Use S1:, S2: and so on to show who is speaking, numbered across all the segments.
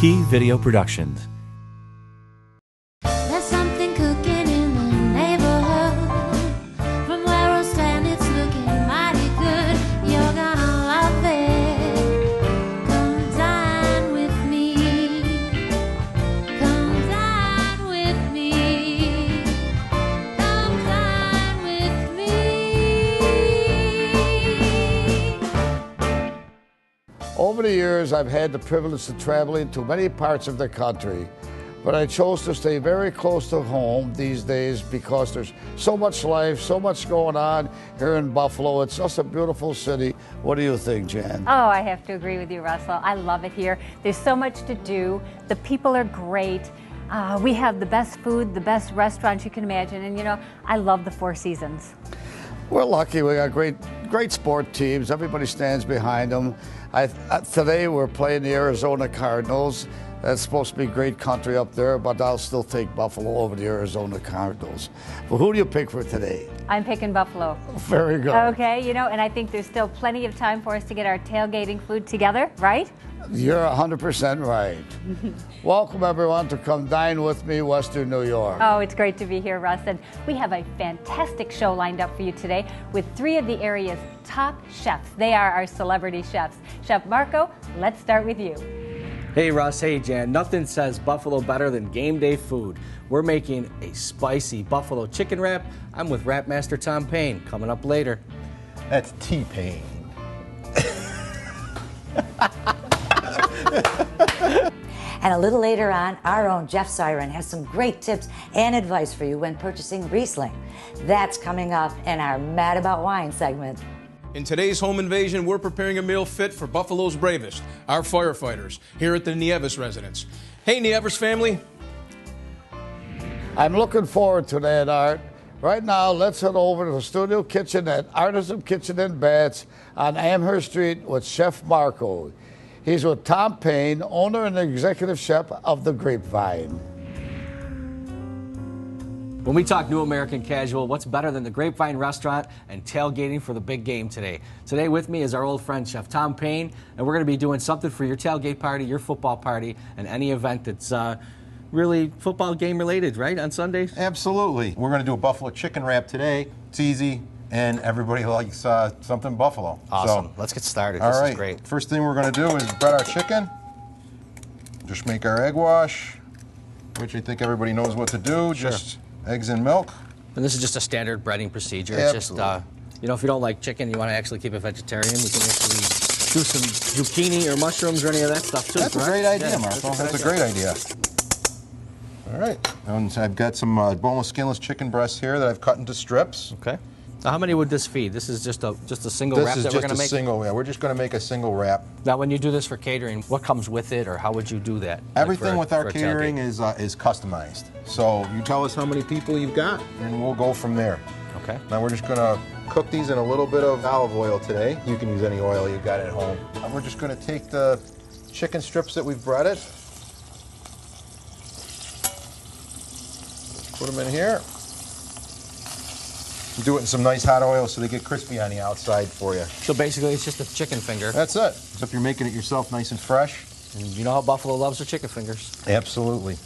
S1: Key Video Productions.
S2: There's something cooking in the neighborhood. From where I stand, it's looking mighty good. You're gonna love it. Come dine with me. Come dine with me. Come dine with me.
S3: Over the years, I've had the privilege of traveling to many parts of the country, but I chose to stay very close to home these days because there's so much life, so much going on here in Buffalo. It's just a beautiful city. What do you think, Jan?
S4: Oh, I have to agree with you, Russell. I love it here. There's so much to do. The people are great. We have the best food, the best restaurants you can imagine, and you know, I love the Four Seasons.
S3: We're lucky. We got great sport teams. Everybody stands behind them. Today we're playing the Arizona Cardinals. That's supposed to be great country up there, but I'll still take Buffalo over the Arizona Cardinals. But who do you pick for today?
S4: I'm picking Buffalo.
S3: Very good.
S4: Okay, you know, and I think there's still plenty of time for us to get our tailgating food together, right?
S3: You're 100% right. Welcome, everyone, to Come Dine with Me, Western New York.
S4: Oh, it's great to be here, Russ. And we have a fantastic show lined up for you today with three of the area's top chefs. They are our celebrity chefs. Chef Marco, let's start with you.
S5: Hey Russ, hey Jan, nothing says Buffalo better than game day food. We're making a spicy buffalo chicken wrap. I'm with Wrap Master Tom Payne, coming up later.
S6: That's T-Pain.
S7: And a little later on, our own Jeff Siren has some great tips and advice for you when purchasing Riesling. That's coming up in our Mad About Wine segment.
S8: In today's home invasion, we're preparing a meal fit for Buffalo's bravest, our firefighters, here at the Nieves residence. Hey, Nieves family.
S3: I'm looking forward to that, Art. Right now, let's head over to the studio kitchen at Artisan Kitchen and Bats on Amherst Street with Chef Marco. He's with Tom Payne, owner and executive chef of The Grapevine.
S5: When we talk New American Casual, what's better than the Grapevine restaurant and tailgating for the big game today? Today with me is our old friend, Chef Tom Payne, and we're going to be doing something for your tailgate party, your football party, and any event that's really football game related, right, on Sundays?
S6: Absolutely. We're going to do a buffalo chicken wrap today. It's easy, and everybody likes something buffalo.
S5: Awesome.
S6: So,
S5: let's get started.
S6: All
S5: this
S6: right.
S5: is great.
S6: First thing we're going to do is bread our chicken. Just make our egg wash, which I think everybody knows what to do.
S5: Sure.
S6: Just eggs and milk.
S5: And this is just a standard breading procedure. It's just, you know, if you don't like chicken, you want to actually keep it vegetarian, we can actually do some zucchini or mushrooms or any of that stuff too.
S6: That's a great idea, Marco. That's a great idea. All right. And I've got some boneless, skinless chicken breasts here that I've cut into strips.
S5: Okay. Now, how many would this feed? This is just a single wrap that we're going to make?
S6: This is just a single, yeah. We're just going to make a single wrap.
S5: Now, when you do this for catering, what comes with it, or how would you do that?
S6: Everything with our catering is customized. So you tell us how many people you've got, and we'll go from there.
S5: Okay.
S6: Now we're just going to cook these in a little bit of olive oil today. You can use any oil you've got at home. And we're just going to take the chicken strips that we've breaded, put them in here. Do it in some nice hot oil so they get crispy on the outside for you.
S5: So basically, it's just a chicken finger.
S6: That's it. So if you're making it yourself nice and fresh.
S5: And you know how Buffalo loves their chicken fingers.
S6: Absolutely.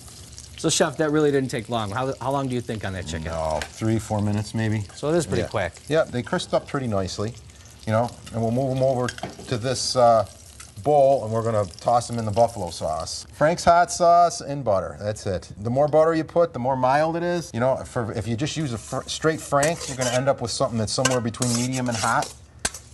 S5: So, Chef, that really didn't take long. How long do you think on that chicken?
S6: No, 3-4 minutes maybe.
S5: So it is pretty quick.
S6: Yeah, they crisped up pretty nicely, you know, and we'll move them over to this bowl, and we're going to toss them in the buffalo sauce. Frank's hot sauce and butter. That's it. The more butter you put, the more mild it is. You know, if you just use a straight Frank's, you're going to end up with something that's somewhere between medium and hot.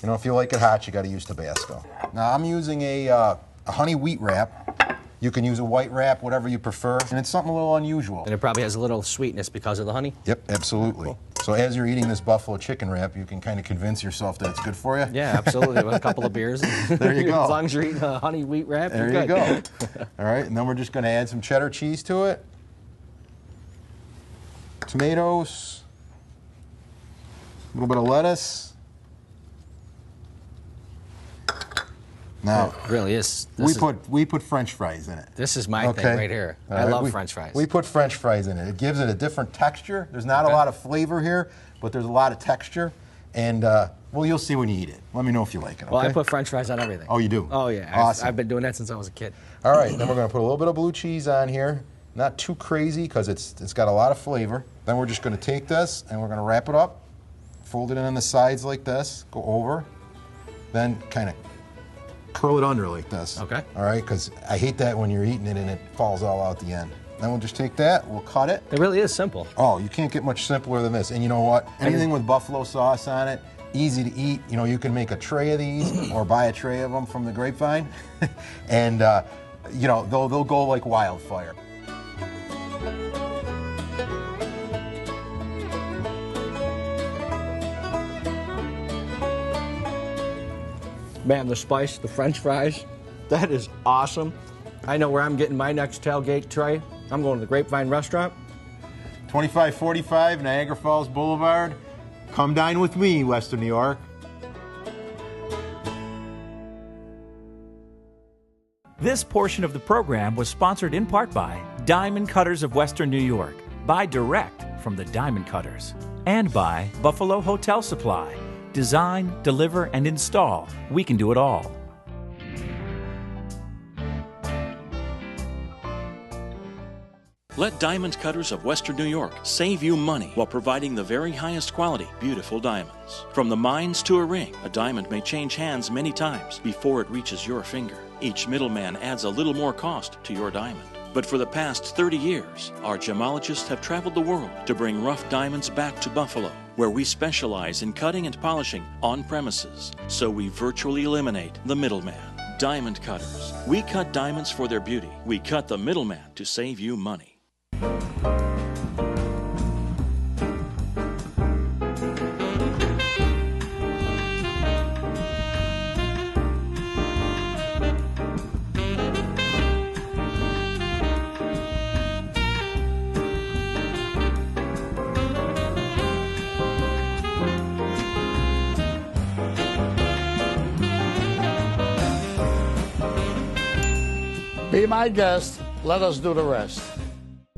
S6: You know, if you like it hot, you got to use Tabasco. Now, I'm using a honey wheat wrap. You can use a white wrap, whatever you prefer, and it's something a little unusual.
S5: And it probably has a little sweetness because of the honey?
S6: Yep, absolutely. Cool. So as you're eating this buffalo chicken wrap, you can kind of convince yourself that it's good for you.
S5: Yeah, absolutely. With a couple of beers.
S6: There you go.
S5: As long as you're eating a honey wheat wrap,
S6: there
S5: you're
S6: good.
S5: You
S6: go. All right, and then we're just going to add some cheddar cheese to it. Tomatoes. A little bit of lettuce. Now,
S5: it really is.
S6: We put French fries in it.
S5: This is my thing right here. I love French fries.
S6: We put French fries in it. It gives it a different texture. There's not a lot of flavor here, but there's a lot of texture. And, well, you'll see when you eat it. Let me know if you like it, okay?
S5: Well, I put French fries on everything.
S6: Oh, you do?
S5: Oh, yeah.
S6: Awesome.
S5: I've been doing that since I was a kid.
S6: All right, then we're going to put a little bit of blue cheese on here. Not too crazy because it's got a lot of flavor. Then we're just going to take this and we're going to wrap it up, fold it in on the sides like this, go over, then kind of curl it under like this.
S5: Okay.
S6: All right, because I hate that when you're eating it and it falls all out the end. Then we'll just take that, we'll cut it.
S5: It really is simple.
S6: Oh, you can't get much simpler than this. And you know what? Anything with buffalo sauce on it, easy to eat. You know, you can make a tray of these or buy a tray of them from the Grapevine. And, you know, they'll go like wildfire.
S5: Man, the spice, the French fries, that is awesome. I know where I'm getting my next tailgate tray. I'm going to the Grapevine restaurant.
S6: 2545 Niagara Falls Boulevard. Come dine with me, Western New York.
S1: This portion of the program was sponsored in part by Diamond Cutters of Western New York. Buy direct from the Diamond Cutters. And by Buffalo Hotel Supply. Design, deliver, and install. We can do it all.
S9: Let Diamond Cutters of Western New York save you money while providing the very highest quality, beautiful diamonds. From the mines to a ring, a diamond may change hands many times before it reaches your finger. Each middleman adds a little more cost to your diamond. But for the past 30 years, our gemologists have traveled the world to bring rough diamonds back to Buffalo, where we specialize in cutting and polishing on premises, so we virtually eliminate the middleman. Diamond Cutters. We cut diamonds for their beauty. We cut the middleman to save you money.
S3: Be my guest. Let us do the rest.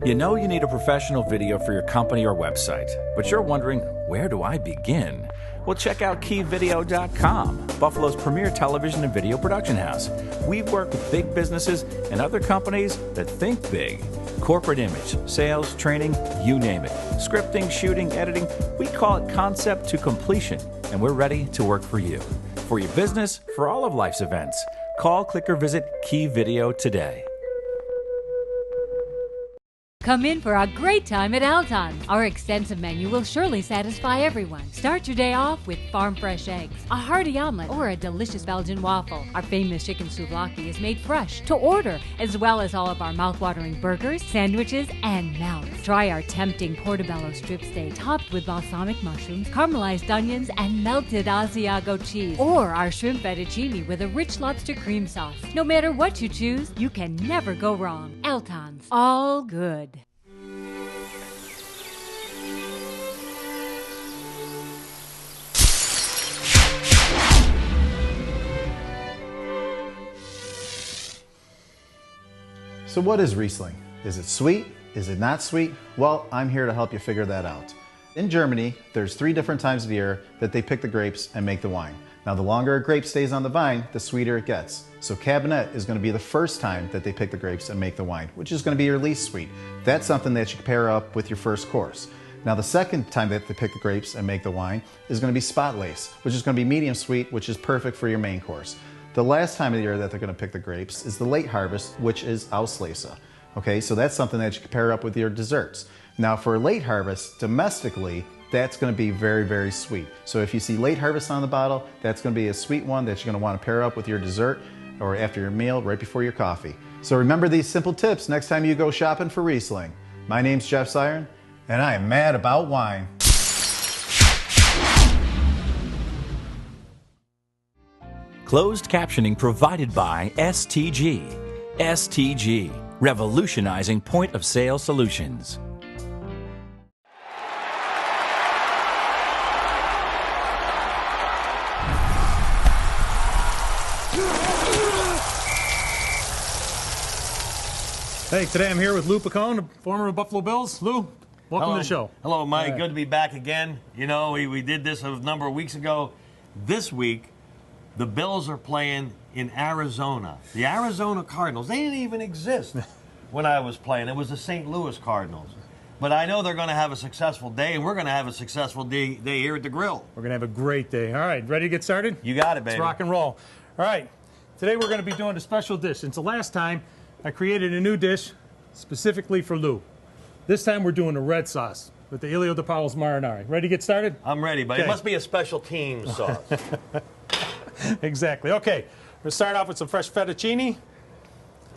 S1: You know you need a professional video for your company or website, but you're wondering, where do I begin? Well, check out keyvideo.com, Buffalo's premier television and video production house. We work with big businesses and other companies that think big. Corporate image, sales, training, you name it. Scripting, shooting, editing, we call it concept to completion, and we're ready to work for you. For your business, for all of life's events. Call, click, or visit Key Video today.
S10: Come in for a great time at Alton's. Our extensive menu will surely satisfy everyone. Start your day off with farm fresh eggs, a hearty omelet, or a delicious Belgian waffle. Our famous chicken souvlaki is made fresh to order, as well as all of our mouth-watering burgers, sandwiches, and melts. Try our tempting portobello strip steak topped with balsamic mushrooms, caramelized onions, and melted Asiago cheese, or our shrimp fettuccine with a rich lobster cream sauce. No matter what you choose, you can never go wrong. Alton's, all good.
S11: So what is Riesling? Is it sweet? Is it not sweet? Well, I'm here to help you figure that out. In Germany, there's 3 different times of the year that they pick the grapes and make the wine. Now, the longer a grape stays on the vine, the sweeter it gets. So Kabinett is going to be the first time that they pick the grapes and make the wine, which is going to be your least sweet. That's something that you can pair up with your first course. Now, the second time that they pick the grapes and make the wine is going to be Spätlese, which is going to be medium sweet, which is perfect for your main course. The last time of the year that they're going to pick the grapes is the late harvest, which is Auslese. Okay, so that's something that you can pair up with your desserts. Now, for late harvest, domestically, that's going to be very, very sweet. So if you see late harvest on the bottle, that's going to be a sweet one that you're going to want to pair up with your dessert or after your meal, right before your coffee. So remember these simple tips next time you go shopping for Riesling. My name's Jeff Siren, and I am mad about wine.
S1: Closed captioning provided by STG. STG, revolutionizing point-of-sale solutions.
S8: Hey, today I'm here with Lou Picone, former Buffalo Bills. Lou,
S12: Welcome to the show.
S13: Hello, Mike.
S12: All right.
S13: Good to be back again. You know, we did this a number of weeks ago. This week, the Bills are playing in Arizona. The Arizona Cardinals, they didn't even exist when I was playing. It was the St. Louis Cardinals. But I know they're going to have a successful day, and we're going to have a successful day here at the grill.
S12: We're going to have a great day. All right, ready to get started?
S13: You got it, baby.
S12: Let's rock and roll. All right, today we're going to be doing a special dish. Since the last time, I created a new dish specifically for Lou. This time we're doing a red sauce with the Ilio de Paolo's marinara. Ready to get started?
S13: I'm ready, but
S12: Okay.
S13: it must be a special team sauce.
S12: Exactly. Okay, we'll start off with some fresh fettuccine.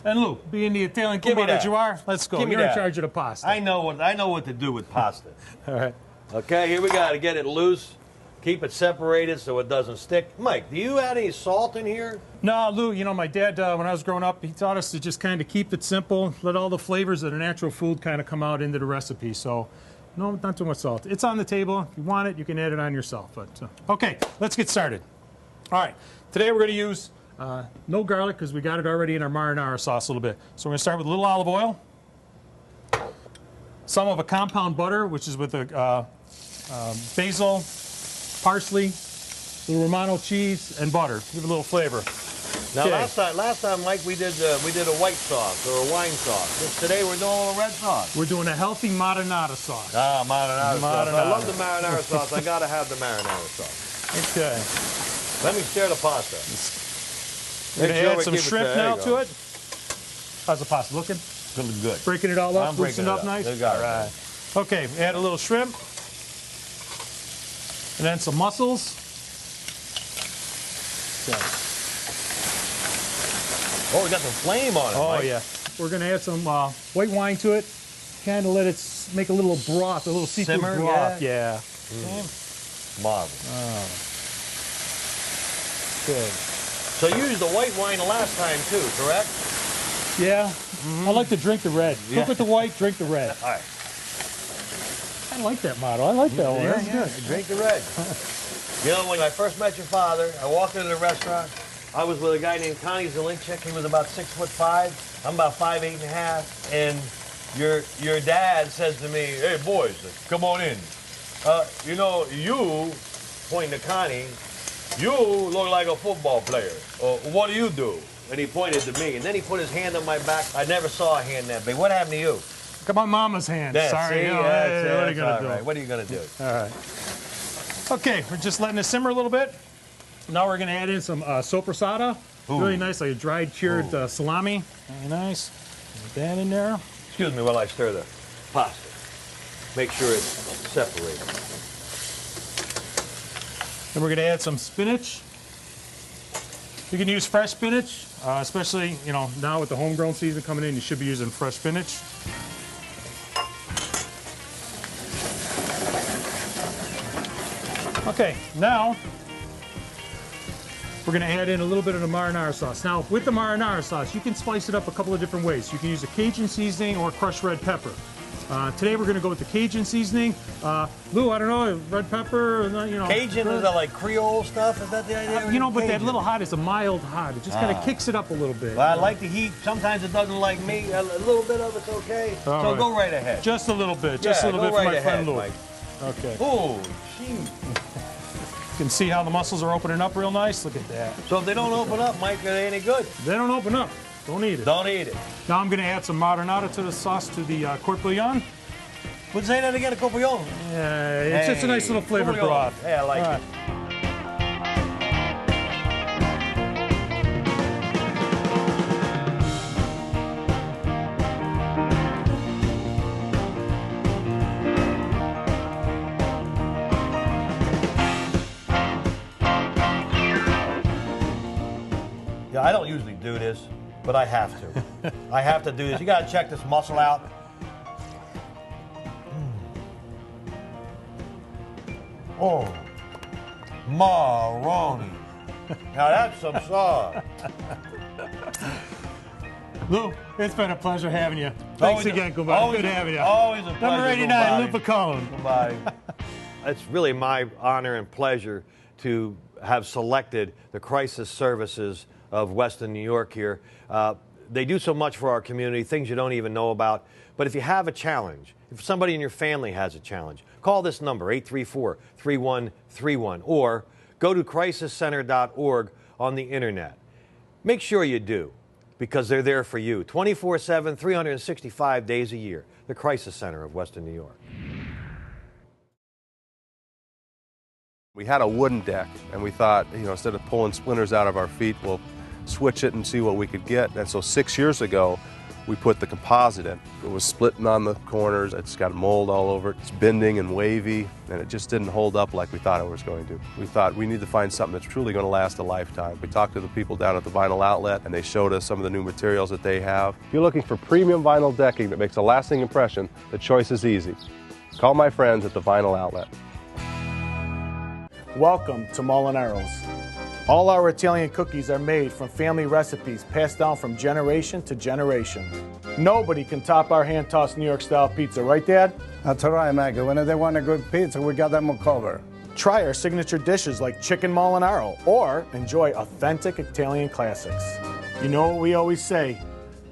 S12: And Lou, being the Italian
S13: Give me
S12: Cuba that
S13: that.
S12: you are, let's go.
S13: Give me
S12: You're in
S13: that.
S12: charge of the pasta.
S13: I know what to do with pasta.
S12: All right.
S13: Okay, here we got to get it loose. Keep it separated so it doesn't stick. Mike, do you add any salt in here?
S12: No, Lou, you know, my dad, when I was growing up, he taught us to just kind of keep it simple, let all the flavors of the natural food kind of come out into the recipe. So, no, not too much salt. It's on the table. If you want it, you can add it on yourself. But okay, let's get started. All right, today we're going to use no garlic because we got it already in our marinara sauce a little bit. So we're going to start with a little olive oil, some of a compound butter, which is with a basil, parsley, little Romano cheese, and butter. Give it a little flavor.
S13: Now,
S12: Okay.
S13: last time, Mike, we did a white sauce or a wine sauce. Today we're doing a little red sauce.
S12: We're doing a healthy marinara sauce.
S13: Ah, marinara sauce. I
S12: Marinara.
S13: love the marinara sauce. I gotta have the marinara sauce.
S12: Okay.
S13: Let me stir the pasta.
S12: We're going to add
S13: we
S12: some
S13: keep it
S12: shrimp
S13: there.
S12: now
S13: There you
S12: to
S13: go.
S12: it. How's the pasta looking?
S13: Looking good.
S12: Breaking it all up,
S13: I'm breaking
S12: loosened
S13: it
S12: up
S13: up.
S12: nice?
S13: You got it.
S12: All right. Okay, add a little shrimp. And then some mussels. Okay.
S13: Oh, we got some flame on it,
S12: Oh,
S13: Mike.
S12: yeah. We're going to add some white wine to it. Kind of let it make a little broth, a little seafood
S13: Simmer,
S12: broth.
S13: yeah.
S12: Yeah. Okay.
S13: Marvelous.
S12: Good.
S13: So you used the white wine the last time too, correct?
S12: Yeah. I like to drink the red.
S13: Yeah.
S12: Cook with the white, drink the red.
S13: All right.
S12: I like that motto. I like that one. That's good.
S13: Drink the red. You know, when I first met your father, I walked into the restaurant. I was with a guy named Connie Zelinchik. He was about 6'5". I'm about 5'8.5". And your dad says to me, "Hey boys, come on in. You know, you," pointing to Connie, "you look like a football player. What do you do?" And he pointed to me, and then he put his hand on my back. I never saw a hand that big. What happened to you?
S12: Got my mama's hand.
S13: Yeah,
S12: Sorry.
S13: see?
S12: You know,
S13: That's
S12: hey, what are you going
S13: all
S12: to do?
S13: right. What are you going to do?
S12: All right. Okay, we're just letting it simmer a little bit. Now we're going to add in some soppressata. Really nice, like a dried, cured salami. Very nice. Put that in there.
S13: Excuse me while I stir the pasta. Make sure it's separated.
S12: Then we're going to add some spinach. You can use fresh spinach, especially, you know, now with the homegrown season coming in, you should be using fresh spinach. Okay, now we're going to add in a little bit of the marinara sauce. Now, with the marinara sauce, you can spice it up a couple of different ways. You can use a Cajun seasoning or crushed red pepper. Today we're going to go with the Cajun seasoning. Lou, I don't know, red pepper, you know.
S13: Cajun, is that like Creole stuff? Is that the idea?
S12: You know, but that
S13: Cajun.
S12: little hot is a mild hot. It just kind of kicks it up a little bit.
S13: Well, I like the heat. Sometimes it doesn't like me. A little bit of it's okay.
S12: All
S13: So
S12: right.
S13: go right ahead.
S12: Just a little bit. Just a
S13: Yeah,
S12: little
S13: go
S12: bit for
S13: right
S12: my friend
S13: ahead,
S12: Lou.
S13: Mike.
S12: Okay.
S13: Oh, gee.
S12: You can see how the mussels are opening up real nice. Look at that.
S13: So if they don't open up, Mike, are they any good?
S12: They don't open up. Don't eat it.
S13: Don't eat it.
S12: Now I'm going to add some marinara to the sauce, to the court bouillon.
S13: Would say that again, a copion.
S12: Yeah, it's just a nice little flavored
S13: copion.
S12: broth.
S13: Yeah, I like
S12: All
S13: it.
S12: right.
S13: Yeah, I don't usually do this, but I have to. I have to do this. You got to check this muscle out. Oh, Maroni. Now that's some sauce.
S12: Lou, it's been a pleasure having you. Thanks again, Kabinett. Good having you.
S13: Always a pleasure.
S12: Number 89, Lou
S13: Kabinett.
S12: Picone.
S13: Goodbye. It's really my honor and pleasure to have selected the crisis services of Western New York here. They do so much for our community, things you don't even know about. But if you have a challenge, if somebody in your family has a challenge, call this number, 834-3131, or go to crisiscenter.org on the internet. Make sure you do, because they're there for you 24/7, 365 days a year. The Crisis Center of Western New York.
S14: We had a wooden deck, and we thought, instead of pulling splinters out of our feet, we'll switch it and see what we could get. And so 6 years ago, we put the composite in. It was splitting on the corners, it's got mold all over it, it's bending and wavy, and it just didn't hold up like we thought it was going to. We thought we need to find something that's truly going to last a lifetime. We talked to the people down at the Vinyl Outlet, and they showed us some of the new materials that they have. If you're looking for premium vinyl decking that makes a lasting impression, the choice is easy. Call my friends at the Vinyl Outlet.
S15: Welcome to Molinaro's. All our Italian cookies are made from family recipes passed down from generation to generation. Nobody can top our hand-tossed New York-style pizza, right, Dad?
S16: That's right, Maggie. When they want a good pizza, we got them covered.
S15: Try our signature dishes like chicken Molinaro, or enjoy authentic Italian classics. You know what we always say,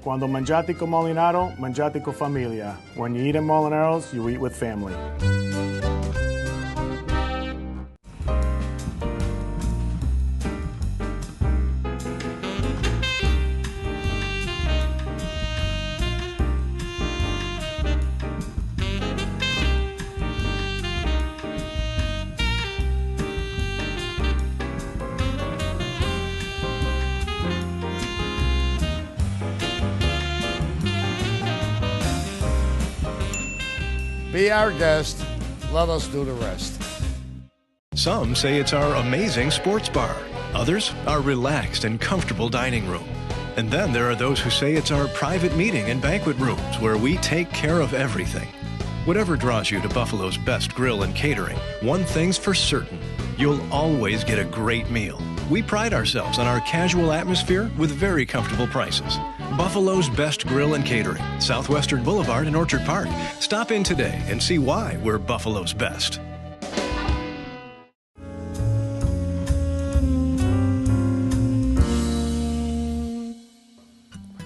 S15: Quando mangiate con Molinaro, mangiate con familia. When you eat at Molinaro's, you eat with family.
S3: Be our guest. Let us do the rest.
S17: Some say it's our amazing sports bar. Others, our relaxed and comfortable dining room. And then there are those who say it's our private meeting and banquet rooms where we take care of everything. Whatever draws you to Buffalo's best grill and catering, one thing's for certain. You'll always get a great meal. We pride ourselves on our casual atmosphere with very comfortable prices. Buffalo's Best Grill and Catering, Southwestern Boulevard in Orchard Park. Stop in today and see why we're Buffalo's best.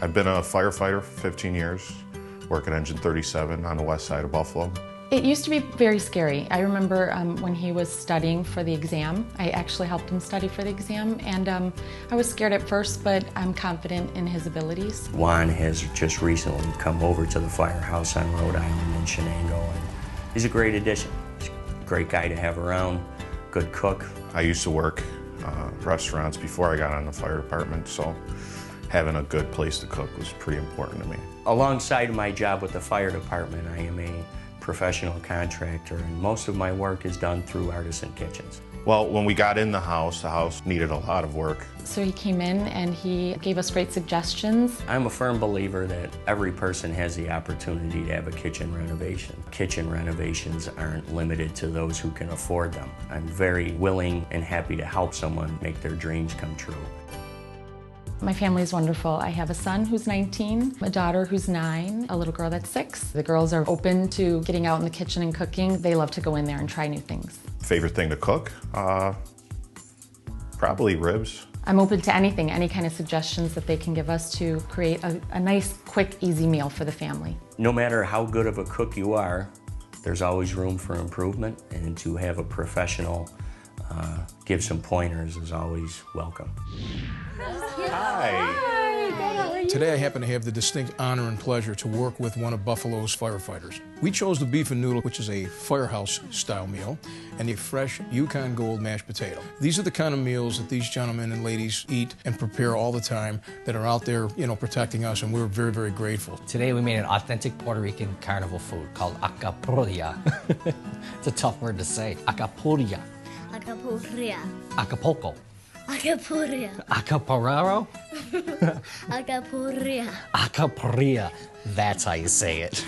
S18: I've been a firefighter for 15 years, work at Engine 37 on the west side of Buffalo.
S19: It used to be very scary. I remember when he was studying for the exam. I actually helped him study for the exam, and I was scared at first, but I'm confident in his abilities.
S20: Juan has just recently come over to the firehouse on Rhode Island in Shenango, and he's a great addition. He's a great guy to have around, good cook.
S18: I used to work restaurants before I got on the fire department, so having a good place to cook was pretty important to me.
S20: Alongside my job with the fire department, I am a professional contractor, and most of my work is done through Artisan Kitchens.
S18: Well, when we got in the house needed a lot of work.
S19: So he came in and he gave us great suggestions.
S20: I'm a firm believer that every person has the opportunity to have a kitchen renovation. Kitchen renovations aren't limited to those who can afford them. I'm very willing and happy to help someone make their dreams come true.
S19: My family is wonderful. I have a son who's 19, a daughter who's 9, a little girl that's 6. The girls are open to getting out in the kitchen and cooking. They love to go in there and try new things.
S18: Favorite thing to cook? Probably ribs.
S19: I'm open to anything, any kind of suggestions that they can give us to create a nice, quick, easy meal for the family.
S20: No matter how good of a cook you are, there's always room for improvement, and to have a professional give some pointers is always welcome.
S18: Hi.
S8: Today I happen to have the distinct honor and pleasure to work with one of Buffalo's firefighters. We chose the beef and noodle, which is a firehouse-style meal, and the fresh Yukon Gold mashed potato. These are the kind of meals that these gentlemen and ladies eat and prepare all the time that are out there, protecting us, and we're very, very grateful.
S5: Today we made an authentic Puerto Rican carnival food called acapulco. It's a tough word to say. Acapulco.
S2: Acapulco.
S5: Acapulco.
S2: Acapulco.
S5: Acapararo?
S2: Acapulco.
S5: Acaparia. That's how you say it.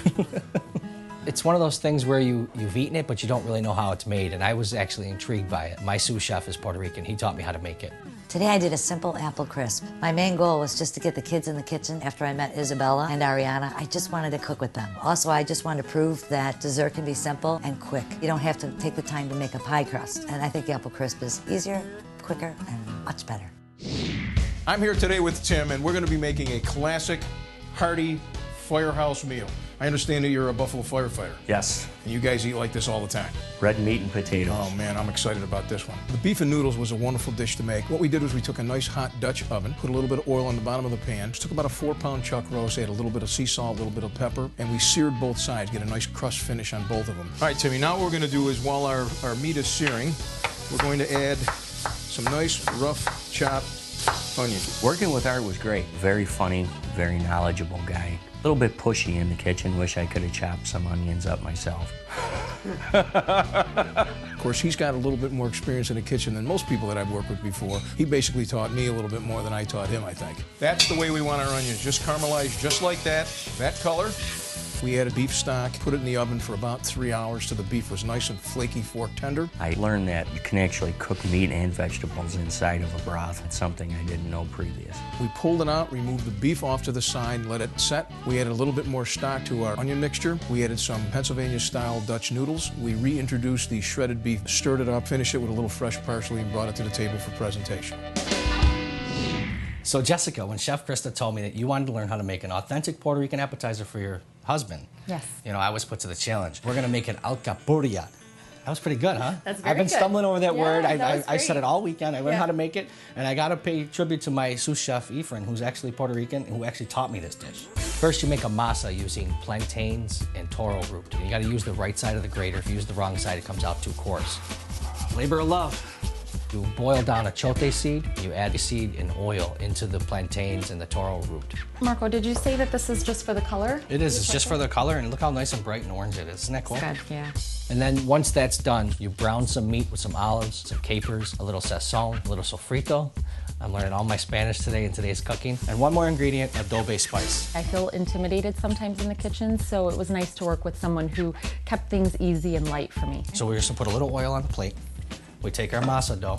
S5: It's one of those things where you've eaten it, but you don't really know how it's made, and I was actually intrigued by it. My sous chef is Puerto Rican. He taught me how to make it.
S7: Today I did a simple apple crisp. My main goal was just to get the kids in the kitchen after I met Isabella and Ariana. I just wanted to cook with them. Also, I just wanted to prove that dessert can be simple and quick. You don't have to take the time to make a pie crust. And I think the apple crisp is easier, quicker, and much better.
S8: I'm here today with Tim, and we're going to be making a classic, hearty firehouse meal. I understand that you're a Buffalo firefighter.
S20: Yes.
S8: And you guys eat like this all the time.
S20: Red meat and potatoes.
S8: Oh man, I'm excited about this one. The beef and noodles was a wonderful dish to make. What we did was we took a nice hot Dutch oven, put a little bit of oil on the bottom of the pan, just took about a 4-pound chuck roast, add a little bit of sea salt, a little bit of pepper, and we seared both sides, get a nice crust finish on both of them. All right, Timmy, now what we're going to do is while our meat is searing, we're going to add some nice rough chopped onions.
S20: Working with Art was great. Very funny, very knowledgeable guy. A little bit pushy in the kitchen. Wish I could have chopped some onions up myself.
S8: Of course, he's got a little bit more experience in the kitchen than most people that I've worked with before. He basically taught me a little bit more than I taught him, I think. That's the way we want our onions, just caramelized just like that color. We added beef stock, put it in the oven for about 3 hours till the beef was nice and flaky, fork tender.
S20: I learned that you can actually cook meat and vegetables inside of a broth. It's something I didn't know previous.
S8: We pulled it out, removed the beef off to the side, let it set. We added a little bit more stock to our onion mixture. We added some Pennsylvania-style Dutch noodles. We reintroduced the shredded beef, stirred it up, finished it with a little fresh parsley, and brought it to the table for presentation.
S5: So Jessica, when Chef Krista told me that you wanted to learn how to make an authentic Puerto Rican appetizer for your husband,
S19: yes,
S5: you know, I was put to the challenge. We're going to make an alcapurria. That was pretty good, huh?
S19: That's very
S5: I've been
S19: good.
S5: stumbling over that word.
S19: That was
S5: I said
S19: great.
S5: it all weekend. I learned
S19: Yeah.
S5: how to make it, and I got to pay tribute to my sous chef, Efren, who's actually Puerto Rican, and who actually taught me this dish. First, you make a masa using plantains and toro root. You got to use the right side of the grater. If you use the wrong side, it comes out too coarse. Labor of love. You boil down a chote seed, you add the seed in oil into the plantains and the toro root.
S19: Marco, did you say that this is just for the color?
S5: It is, it's just for the color, and look how nice and bright and orange it is. Isn't that cool?
S19: Good, yeah.
S5: And then once that's done, you brown some meat with some olives, some capers, a little sazon, a little sofrito. I'm learning all my Spanish today in today's cooking. And one more ingredient, adobe spice.
S19: I feel intimidated sometimes in the kitchen, so it was nice to work with someone who kept things easy and light for me.
S5: So we're just gonna put a little oil on the plate. We take our masa dough.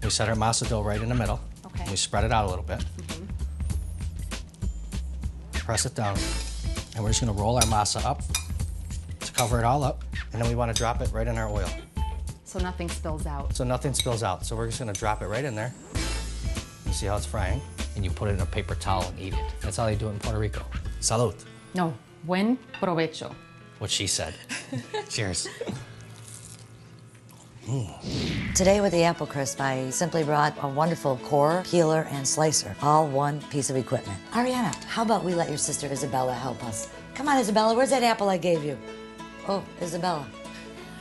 S5: We set our masa dough right in the middle.
S19: Okay.
S5: We spread it out a little bit. Press it down. And we're just gonna roll our masa up to cover it all up. And then we wanna drop it right in our oil.
S19: So nothing spills out.
S5: So nothing spills out. So we're just gonna drop it right in there. You see how it's frying? And you put it in a paper towel and eat it. That's how they do it in Puerto Rico. Salud.
S19: No, buen provecho.
S5: What she said. Cheers.
S7: Today with the apple crisp, I simply brought a wonderful core, peeler, and slicer, all one piece of equipment. Ariana, how about we let your sister Isabella help us? Come on, Isabella, where's that apple I gave you? Oh, Isabella.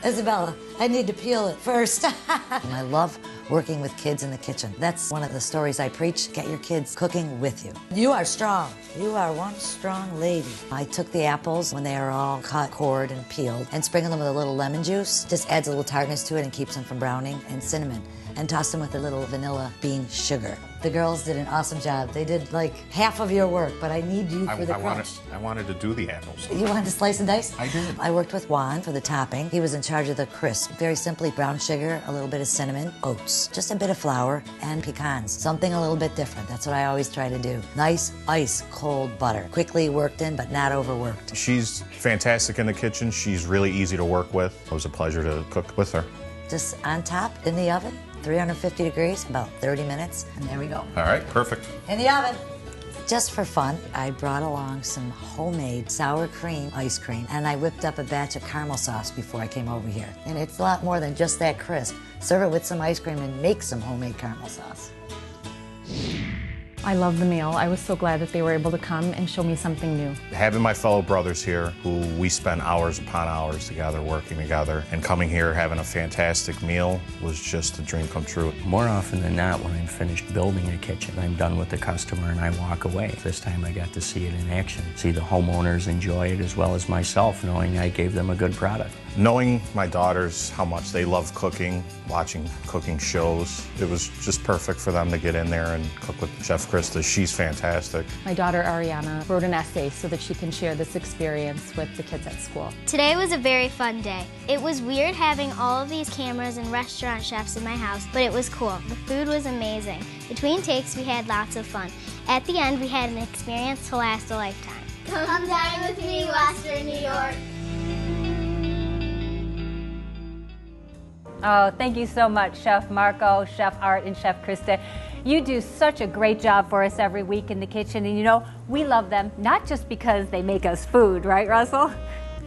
S7: Isabella, I need to peel it first. I love working with kids in the kitchen. That's one of the stories I preach. Get your kids cooking with you. You are strong. You are one strong lady. I took the apples when they are all cut, cored, and peeled, and sprinkled them with a little lemon juice. Just adds a little tartness to it and keeps them from browning, and cinnamon. And tossed them with a little vanilla bean sugar. The girls did an awesome job. They did like half of your work, but I need you for the crunch.
S18: I wanted to do the apples.
S7: You wanted to slice and dice?
S18: I did.
S7: I worked with Juan for the topping. He was in charge of the crisp. Very simply, brown sugar, a little bit of cinnamon, oats, just a bit of flour, and pecans. Something a little bit different. That's what I always try to do. Nice, ice cold butter. Quickly worked in, but not overworked.
S18: She's fantastic in the kitchen. She's really easy to work with. It was a pleasure to cook with her.
S7: Just on top, in the oven, 350 degrees, about 30 minutes, and there we go.
S18: All right, perfect.
S7: In the oven. Just for fun, I brought along some homemade sour cream ice cream, and I whipped up a batch of caramel sauce before I came over here. And it's a lot more than just that crisp. Serve it with some ice cream and make some homemade caramel sauce.
S19: I love the meal. I was so glad that they were able to come and show me something new.
S18: Having my fellow brothers here, who we spend hours upon hours together, working together, and coming here having a fantastic meal was just a dream come true.
S20: More often than not, when I'm finished building a kitchen, I'm done with the customer and I walk away. This time I got to see it in action, see the homeowners enjoy it as well as myself, knowing I gave them a good product.
S18: Knowing my daughters, how much they love cooking, watching cooking shows, it was just perfect for them to get in there and cook with Chef Krista. She's fantastic.
S19: My daughter Ariana wrote an essay so that she can share this experience with the kids at school.
S21: Today was a very fun day. It was weird having all of these cameras and restaurant chefs in my house, but it was cool. The food was amazing. Between takes, we had lots of fun. At the end, we had an experience to last a lifetime. Come dine with me, Western New York.
S4: Oh, thank you so much, Chef Marco, Chef Art, and Chef Krista. You do such a great job for us every week in the kitchen, and you know, we love them, not just because they make us food, right, Russell?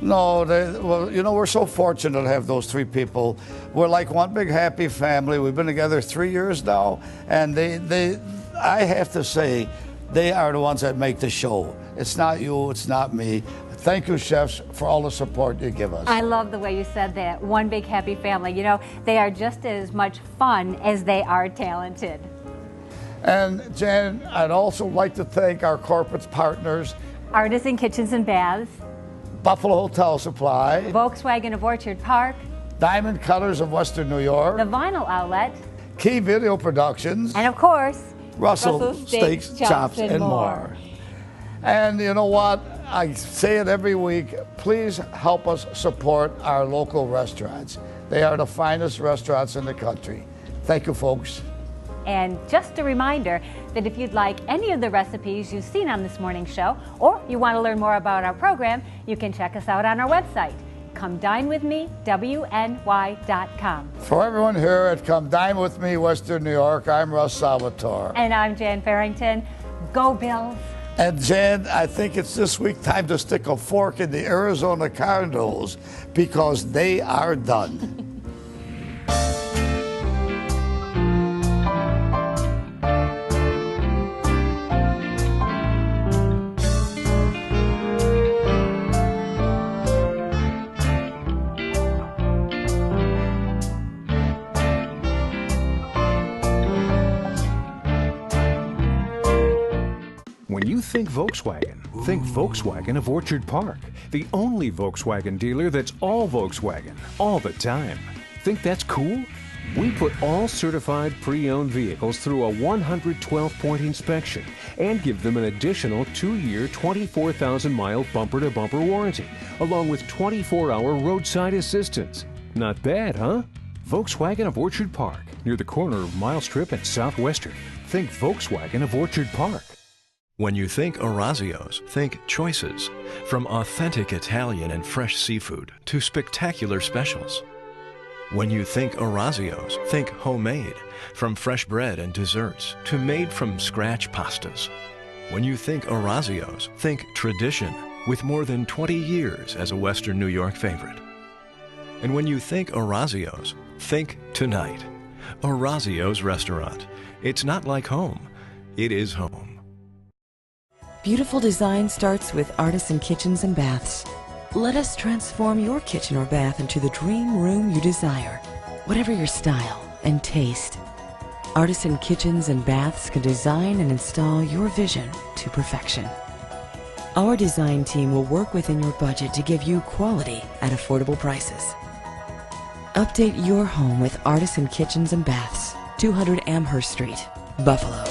S3: No, well, you know, we're so fortunate to have those three people. We're like one big happy family. We've been together 3 years now, and I have to say, they are the ones that make the show. It's not you, it's not me. Thank you, chefs, for all the support you give us.
S4: I love the way you said that. One big happy family. You know, they are just as much fun as they are talented.
S3: And Jan, I'd also like to thank our corporate partners,
S4: Artisan Kitchens and Baths,
S3: Buffalo Hotel Supply,
S4: Volkswagen of Orchard Park,
S3: Diamond Cutters of Western New York,
S4: the Vinyl Outlet,
S3: Key Video Productions,
S4: and of course,
S3: Russell Steaks, Chops, and more. And you know what? I say it every week. Please help us support our local restaurants. They are the finest restaurants in the country. Thank you, folks.
S4: And just a reminder that if you'd like any of the recipes you've seen on this morning's show, or you want to learn more about our program, you can check us out on our website, ComeDineWithMe.WNY.com.
S3: For everyone here at Come Dine With Me, Western New York, I'm Russ Salvatore.
S4: And I'm Jan Farrington. Go Bills!
S3: And Jan, I think it's this week time to stick a fork in the Arizona Cardinals because they are done.
S6: When you think Volkswagen of Orchard Park, the only Volkswagen dealer that's all Volkswagen, all the time. Think that's cool? We put all certified pre-owned vehicles through a 112-point inspection and give them an additional 2-year, 24,000-mile bumper-to-bumper warranty, along with 24-hour roadside assistance. Not bad, huh? Volkswagen of Orchard Park, near the corner of Mile Strip and Southwestern. Think Volkswagen of Orchard Park.
S17: When you think Orazio's, think choices. From authentic Italian and fresh seafood to spectacular specials. When you think Orazio's, think homemade. From fresh bread and desserts to made-from-scratch pastas. When you think Orazio's, think tradition, with more than 20 years as a Western New York favorite. And when you think Orazio's, think tonight. Orazio's Restaurant. It's not like home. It is home.
S22: Beautiful design starts with Artisan Kitchens and Baths. Let us transform your kitchen or bath into the dream room you desire, whatever your style and taste. Artisan Kitchens and Baths can design and install your vision to perfection. Our design team will work within your budget to give you quality at affordable prices. Update your home with Artisan Kitchens and Baths, 200 Amherst Street, Buffalo.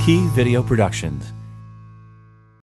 S1: Key Video Productions.